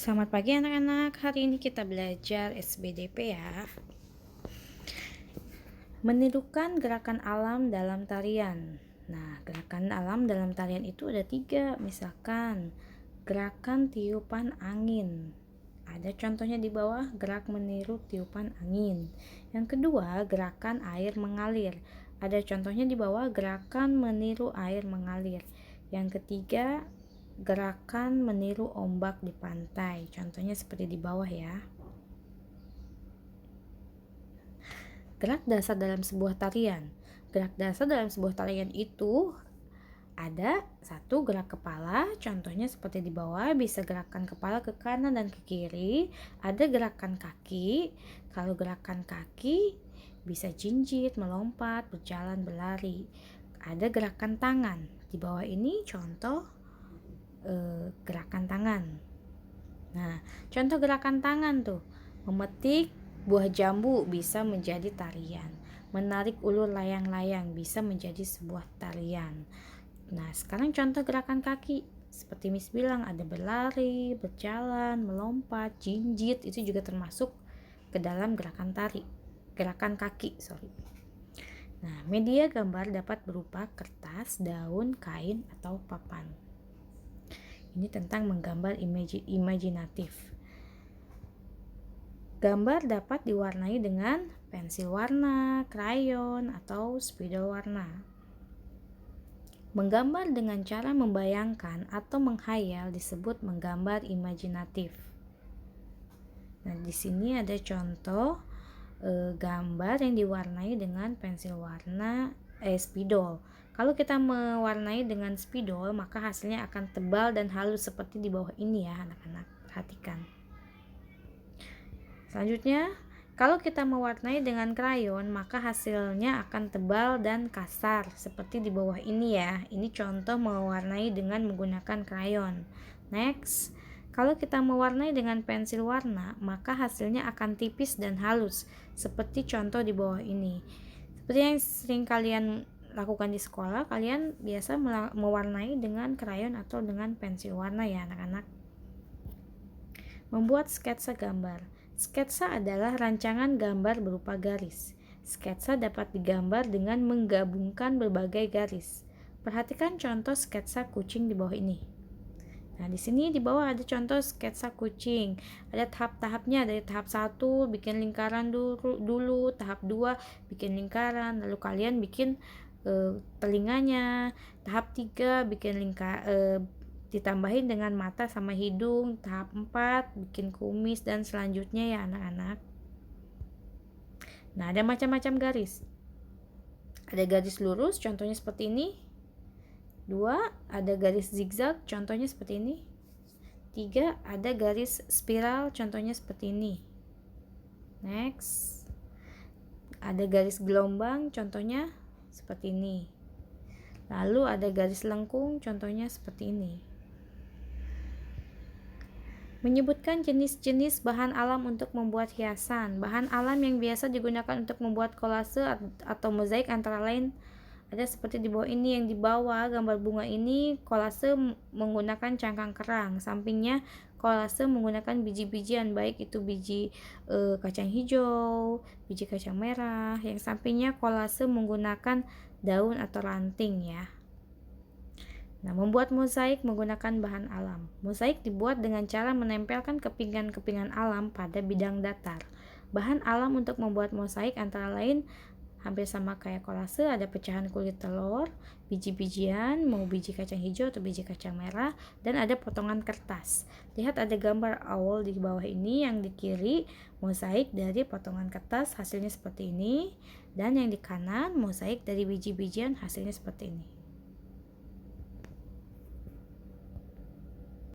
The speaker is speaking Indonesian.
Selamat pagi anak-anak, hari ini kita belajar SBDP ya. Menirukan gerakan alam dalam tarian. Nah, gerakan alam dalam tarian itu ada 3, misalkan gerakan tiupan angin. Ada contohnya di bawah, gerak meniru tiupan angin. Yang kedua, gerakan air mengalir. Ada contohnya di bawah, gerakan meniru air mengalir. Yang ketiga, gerakan meniru ombak di pantai. Contohnya seperti di bawah ya. Gerak dasar dalam sebuah tarian. Gerak dasar dalam sebuah tarian itu ada 1, gerak kepala, contohnya seperti di bawah, bisa gerakan kepala ke kanan dan ke kiri. Ada gerakan kaki, kalau gerakan kaki bisa jinjit, melompat, berjalan, berlari. Ada gerakan tangan, di bawah ini contoh gerakan tangan. Nah, contoh gerakan tangan tuh, memetik buah jambu bisa menjadi tarian, menarik ulur layang-layang bisa menjadi sebuah tarian. Nah, sekarang contoh gerakan kaki, seperti Miss bilang, ada berlari, berjalan, melompat, jinjit, itu juga termasuk ke dalam gerakan kaki. Nah, media gambar dapat berupa kertas, daun, kain, atau papan. Ini tentang menggambar imajinatif. Gambar dapat diwarnai dengan pensil warna, krayon, atau spidol warna. Menggambar dengan cara membayangkan atau menghayal disebut menggambar imajinatif. Nah, di sini ada contoh gambar yang diwarnai dengan pensil warna spidol. Kalau kita mewarnai dengan spidol, maka hasilnya akan tebal dan halus seperti di bawah ini ya, anak-anak. Perhatikan. Selanjutnya, kalau kita mewarnai dengan krayon, maka hasilnya akan tebal dan kasar seperti di bawah ini ya. Ini contoh mewarnai dengan menggunakan krayon. Next, kalau kita mewarnai dengan pensil warna, maka hasilnya akan tipis dan halus seperti contoh di bawah ini. Seperti yang sering kalian lakukan di sekolah, kalian biasa mewarnai dengan krayon atau dengan pensil warna ya anak-anak. Membuat sketsa gambar. Sketsa adalah rancangan gambar berupa garis. Sketsa dapat digambar dengan menggabungkan berbagai garis. Perhatikan contoh sketsa kucing di bawah ini. Nah, di sini di bawah ada contoh sketsa kucing. Ada tahap-tahapnya, dari tahap 1 bikin lingkaran dulu, tahap 2 bikin lingkaran, lalu kalian bikin telinganya. Tahap 3 bikin ditambahin dengan mata sama hidung. Tahap 4 bikin kumis dan selanjutnya ya anak-anak. Nah, ada macam-macam garis. Ada garis lurus, contohnya seperti ini. 2, ada garis zigzag, contohnya seperti ini. 3, ada garis spiral, contohnya seperti ini. Next, ada garis gelombang, contohnya seperti ini. Lalu ada garis lengkung, contohnya seperti ini. Menyebutkan jenis-jenis bahan alam untuk membuat hiasan. Bahan alam yang biasa digunakan untuk membuat kolase atau mozaik antara lain ada seperti di bawah ini. Yang di bawah gambar bunga ini kolase menggunakan cangkang kerang, sampingnya kolase menggunakan biji-bijian, baik itu biji kacang hijau, biji kacang merah. Yang sampingnya kolase menggunakan daun atau ranting ya. Nah, membuat mozaik menggunakan bahan alam. Mozaik dibuat dengan cara menempelkan kepingan-kepingan alam pada bidang datar. Bahan alam untuk membuat mozaik antara lain hampir sama kayak kolase, ada pecahan kulit telur, biji-bijian, mau biji kacang hijau atau biji kacang merah, dan ada potongan kertas. Lihat ada gambar owl di bawah ini, yang di kiri mozaik dari potongan kertas hasilnya seperti ini, dan yang di kanan mozaik dari biji-bijian hasilnya seperti ini.